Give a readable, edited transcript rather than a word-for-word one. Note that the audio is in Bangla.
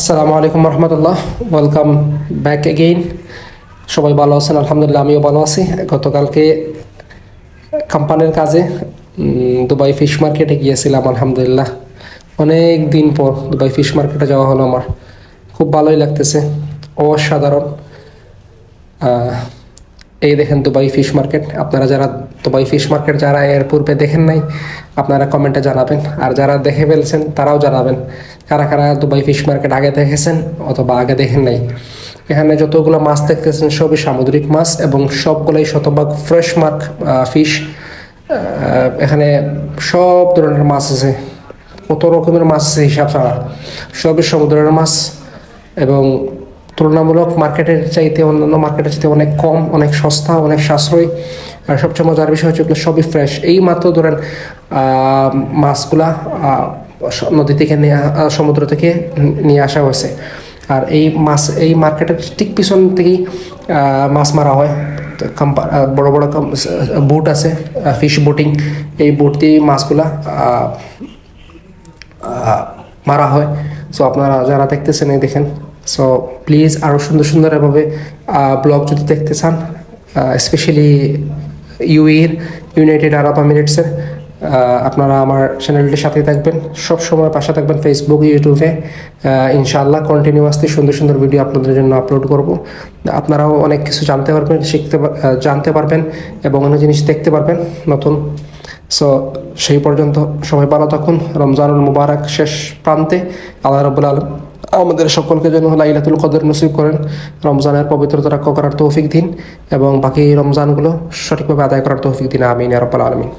আসসালামু আলাইকুম রহমতুল্লাহ, ওয়েলকাম ব্যাক এগেইন। সবাই ভালো আছেন? আলহামদুলিল্লাহ, আমিও ভালো আছি। গতকালকে কোম্পানির কাজে দুবাই ফিশ মার্কেটে গিয়েছিলাম। আলহামদুলিল্লাহ, অনেক দিন পর দুবাই ফিশ মার্কেটে যাওয়া হলো। আমার খুব ভালোই লাগতেছে, অসাধারণ। এই দেখেন দুবাই ফিশ মার্কেট। আপনারা যারা দুবাই ফিশ মার্কেট যারা এর পূর্বে দেখেন নাই, আপনারা কমেন্টে জানাবেন। আর যারা দেখে ফেলছেন তারাও জানাবেন, কারা কারা দুবাই ফিশ মার্কেট আগে দেখেছেন অথবা আগে দেখেন নাই। এখানে যতগুলো মাছ দেখতেছেন সবই সামুদ্রিক মাছ এবং সবগুলোই শতভাগ ফ্রেশ ফিশ। এখানে সব ধরনের মাছ আছে, কত রকমের মাছ আছে হিসাব ছাড়া। সবই সমুদ্রের মাছ এবং তুলনামূলক মার্কেটের চাইতে, অন্যান্য মার্কেটের চাইতে অনেক কম, অনেক সস্তা, অনেক সাশ্রয়ী। আর সবচেয়ে মজার বিষয় হচ্ছে এগুলো সবই ফ্রেশ। এই মাত্র ধরেন মাছগুলা নদী থেকে সমুদ্র থেকে নিয়ে আসা হয়েছে। আর এই মার্কেটের ঠিক পিছন থেকেই মাছ মারা হয়। বড় বড় বোট আছে, ফিশ বোটিং। এই বোট দিয়ে মাছগুলা মারা হয়। সো আপনারা যারা দেখতেছেন এই দেখেন। সো প্লিজ আরও সুন্দর সুন্দর এভাবে ব্লগ যদি দেখতে চান, স্পেশালি ইউনাইটেড আরব এমিরেটসের, আপনারা আমার চ্যানেলটির সাথে থাকবেন, সব সময় পাশে থাকবেন। ফেসবুক, ইউটিউবে ইনশাআল্লাহ কন্টিনিউয়াসলি সুন্দর সুন্দর ভিডিও আপনাদের জন্য আপলোড করব। আপনারাও অনেক কিছু জানতে পারবেন, জানতে পারবেন এবং অনেক জিনিস দেখতে পারবেন নতুন। সো সেই পর্যন্ত সবাই ভালো থাকুন। রমজানুল মুবারক শেষ প্রান্তে। আল্লাহ রাব্বুল আলামিন আমাদের সকলকে যেন লাইলাতুল কদর নসিব করেন, রমজানের পবিত্রতা রক্ষা করার তৌফিক দিন এবং বাকি রমজানগুলো সঠিকভাবে আদায় করার তৌফিক দিন। আমিন ইয়া রাব্বাল আলামিন।